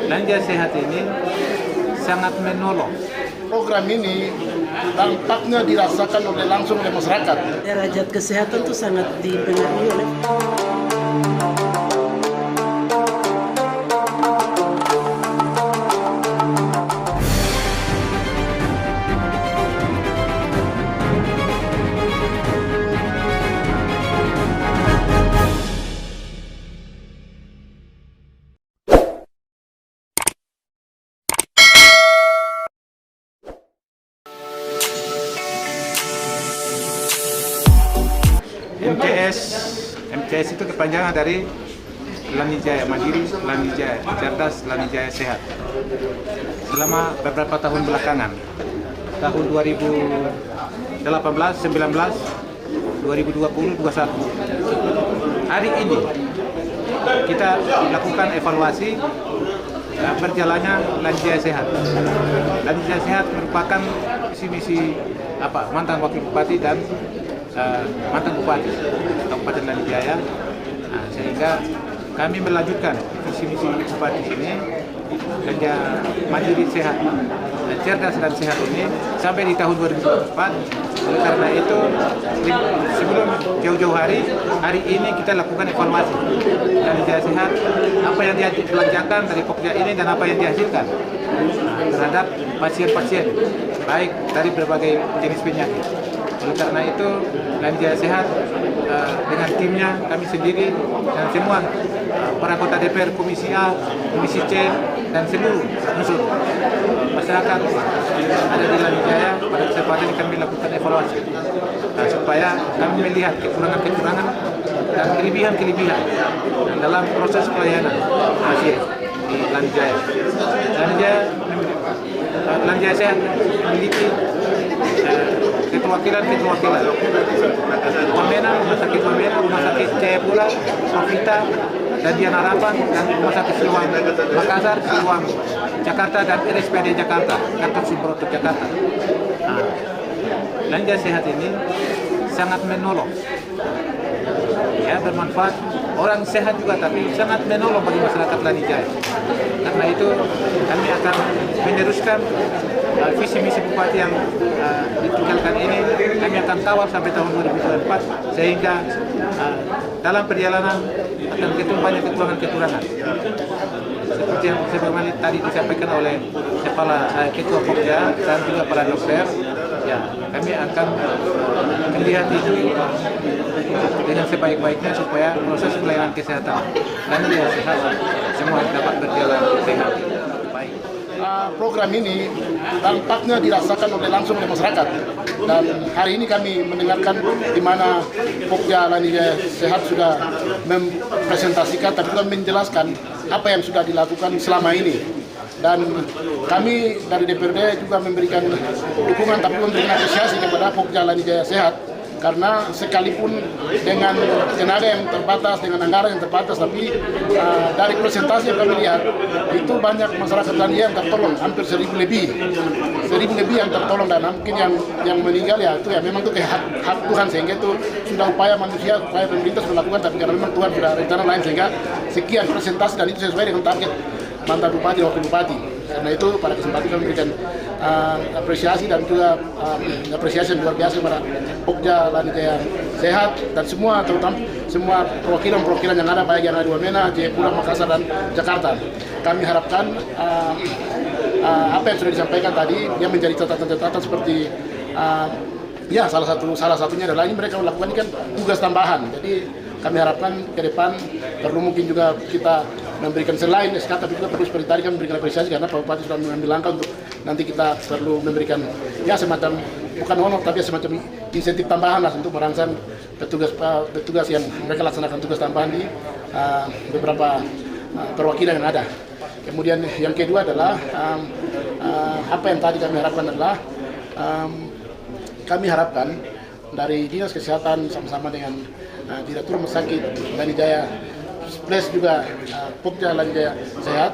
Lanjia Sehat ini sangat menolong. Program ini dampaknya dirasakan langsung oleh masyarakat. Derajat kesehatan itu sangat dipengaruhi oleh MCS itu kepanjangan dari Lanijaya Mandiri, Lanijaya Cerdas, Lanijaya Sehat. Selama beberapa tahun belakangan, tahun 2018, 19, 2020, 21, hari ini kita lakukan evaluasi berjalannya Lanijaya Sehat. Lanijaya Sehat merupakan misi mantan wakil bupati dan mantan bupati Kabupaten Lanijaya, sehingga kami melanjutkan visi misi bupati ini kerja mandiri sehat, cerdas dan sehat ini sampai di tahun 2024. Oleh karena itu, sebelum jauh-jauh hari ini kita lakukan evaluasi Lanijaya Sehat, apa yang dia belanjakan dari Pokja ini dan apa yang dihasilkan terhadap pasien-pasien baik dari berbagai jenis penyakit. Oleh karena itu, Lanijaya Sehat dengan timnya, kami sendiri dan semua para anggota DPR, Komisi A, Komisi C, dan seluruh unsur masyarakat ada di Lanijaya, pada kesempatan ini kami lakukan evaluasi supaya kami melihat kekurangan-kekurangan dan kelebihan-kelebihan dalam proses pelayanan pasien di Lanijaya. Lanijaya Sehat memiliki keterwakilan Wamena, Rumah Sakit Wamena, Rumah Sakit Jayapura, Sofita, dan Dian Harapan, dan Rumah Sakit Siluang Makassar, Siluang Jakarta, dan RSPD Jakarta, Gatot Subroto Jakarta. Lanijaya Sehat ini sangat menolong, ya, bermanfaat. Orang sehat juga, tapi sangat menolong bagi masyarakat Lanijaya. Karena itu kami akan meneruskan visi misi bupati yang ditinggalkan ini. Kami akan kawal sampai tahun 2024 sehingga dalam perjalanan akan ketemu banyak kekurangan-kekurangan. Seperti yang sebagaimana tadi disampaikan oleh kepala ketua Pokja dan juga para dokter, ya, kami akan melihat itu dengan sebaik-baiknya supaya proses pelayanan kesehatan dan sehat semua dapat berjalan dengan baik. Program ini dampaknya dirasakan langsung oleh masyarakat, dan hari ini kami mendengarkan di mana Pokja Lanijaya Sehat sudah mempresentasikan tapi juga menjelaskan apa yang sudah dilakukan selama ini. Dan kami dari DPRD juga memberikan dukungan tapi memberikan apresiasi kepada Pokja Lanijaya Sehat, karena sekalipun dengan tenaga yang terbatas, dengan anggaran yang terbatas, tapi dari presentasi yang kami lihat itu banyak masyarakat Lanijaya yang tertolong, hampir 1.000 lebih yang tertolong, dan mungkin yang meninggal ya itu ya memang itu hak Tuhan, sehingga itu sudah upaya manusia, upaya pemerintah sudah lakukan, tapi karena memang Tuhan sudah rencana lain sehingga sekian presentasi dan itu sesuai dengan target mantan bupati dan wakil bupati. Karena itu pada kesempatan kami memberikan apresiasi dan juga apresiasi yang luar biasa kepada Pokja Lanijaya Sehat dan semua, terutama semua perwakilan yang ada, baik yang ada di Wamena, Jayapura, Makassar, dan Jakarta. Kami harapkan apa yang sudah disampaikan tadi yang menjadi catatan-catatan seperti ya salah satunya adalah ini mereka melakukan ini kan tugas tambahan. Jadi kami harapkan ke depan perlu mungkin juga kita memberikan selain SK, tapi juga perlu seperti tadi kami memberikan apresiasi karena Pak Bupati sudah mengambil langkah untuk nanti kita perlu memberikan ya semacam bukan honor tapi semacam insentif tambahan lah untuk merangsang petugas yang mereka laksanakan tugas tambahan di beberapa perwakilan yang ada. Kemudian yang kedua adalah apa yang tadi kami harapkan adalah kami harapkan dari Dinas Kesehatan sama-sama dengan Direktur Rumah Sakit Lanijaya plus juga Pokja Lanijaya Sehat,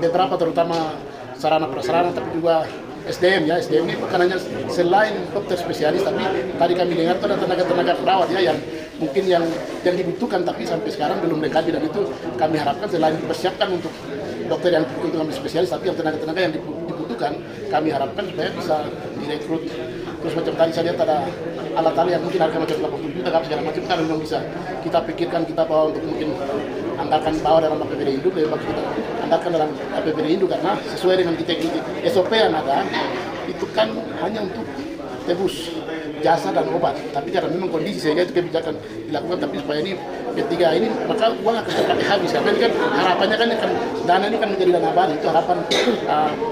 beberapa terutama sarana prasarana tapi juga SDM ya, SDM ini bukan hanya selain dokter spesialis, tapi tadi kami dengar ada tenaga-tenaga perawat ya mungkin yang dibutuhkan tapi sampai sekarang belum lengkap, dan itu kami harapkan selain dipersiapkan untuk dokter yang untuk ambil spesialis, tapi yang tenaga-tenaga yang dibutuhkan kami harapkan supaya bisa direkrut. Terus macam tadi saya lihat ada alat-alat yang mungkin harga macam 80 juta segala macam, kan memang bisa kita pikirkan, kita bawa untuk mungkin anggarkan bawa dalam APBD induk, lebih bagus kita anggarkan dalam APBD induk, karena sesuai dengan kita SOP yang ada itu kan hanya untuk tebus jasa dan obat, tapi karena memang kondisi sehingga itu kebijakan dilakukan, tapi supaya ini ketiga ini maka uang akan terpakai habis, karena ini kan harapannya kan dana ini kan menjadi dana baru, itu harapan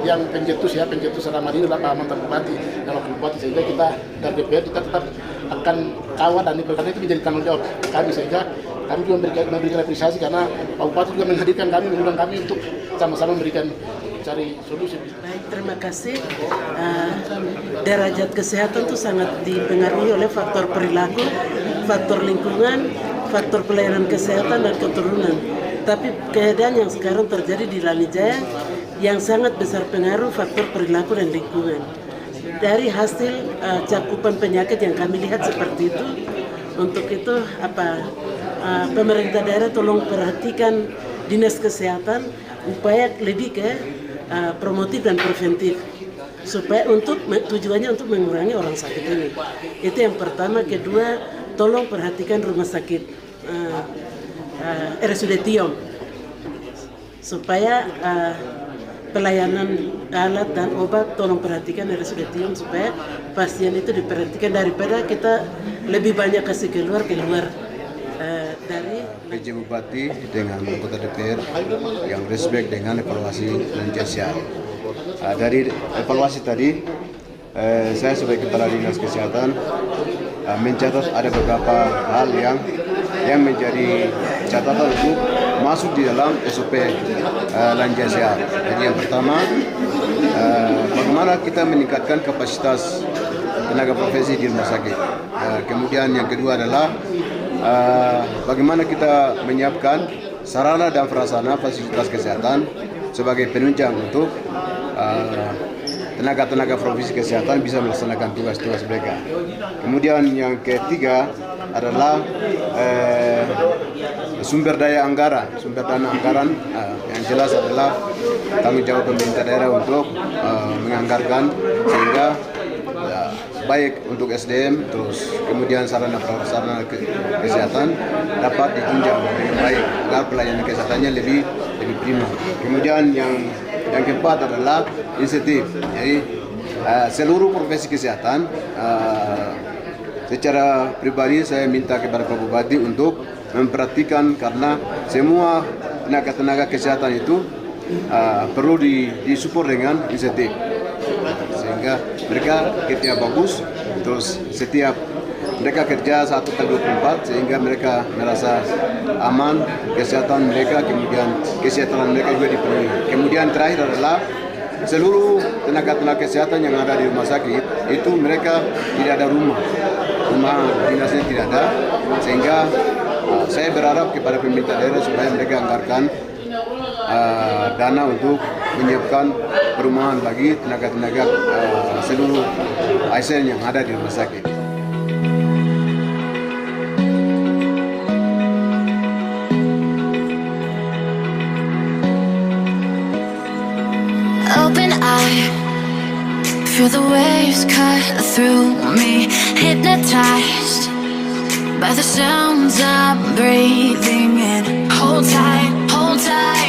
yang pencetus selama ini adalah Pak mantan bupati dan wakil bupati, sehingga kita dari DPR kita tetap akan kawal, dan karena itu menjadi tanggung jawab kami, sehingga kami juga memberikan apresiasi karena Pak Bupati juga menghadirkan kami, mengundang kami untuk sama-sama memberikan cari solusi. Baik, terima kasih. Derajat kesehatan itu sangat dipengaruhi oleh faktor perilaku, faktor lingkungan, faktor pelayanan kesehatan dan keturunan. Tapi keadaan yang sekarang terjadi di Lanijaya yang sangat besar pengaruh faktor perilaku dan lingkungan. Dari hasil cakupan penyakit yang kami lihat seperti itu, untuk itu pemerintah daerah tolong perhatikan dinas kesehatan upaya lebih ke promotif dan preventif, supaya tujuannya untuk mengurangi orang sakit ini. Itu yang pertama. Kedua, tolong perhatikan rumah sakit RSUD Tiong supaya pelayanan alat dan obat, tolong perhatikan RSUD Tiong supaya pasien itu diperhatikan, daripada kita lebih banyak kasih keluar dari PJ Bupati dengan anggota DPR yang respect dengan evaluasi Lanijaya Sehat. Dari evaluasi tadi, saya sebagai Kepala Dinas Kesehatan mencatat ada beberapa hal yang menjadi catatan untuk masuk di dalam SOP Lanijaya Sehat. Jadi yang pertama, bagaimana kita meningkatkan kapasitas tenaga profesi di rumah sakit. Kemudian yang kedua adalah bagaimana kita menyiapkan sarana dan prasarana fasilitas kesehatan sebagai penunjang untuk tenaga-tenaga profesi kesehatan bisa melaksanakan tugas-tugas mereka. Kemudian yang ketiga adalah sumber dana anggaran yang jelas adalah tanggung jawab pemerintah daerah untuk menganggarkan sehingga baik untuk SDM, terus kemudian sarana prasarana kesehatan dapat ditunjang dengan baik agar pelayanan kesehatannya lebih prima. Kemudian yang keempat adalah insentif. Jadi seluruh profesi kesehatan secara pribadi saya minta kepada Pak Bupati untuk memperhatikan, karena semua tenaga kesehatan itu perlu disupport dengan insentif, sehingga mereka kerja bagus, terus setiap mereka kerja 1x24 sehingga mereka merasa aman, kesehatan mereka, kemudian kesehatan mereka juga dipenuhi. Kemudian terakhir adalah seluruh tenaga kesehatan yang ada di rumah sakit itu mereka tidak ada rumah dinasnya tidak ada, sehingga saya berharap kepada pemerintah daerah supaya mereka anggarkan dana untuk menyiapkan perumahan bagi tenaga seluruh ASN yang ada di rumah sakit. Open eye, feel the waves cut through me, hypnotized by the sounds I'm breathing in. Hold tight, hold tight.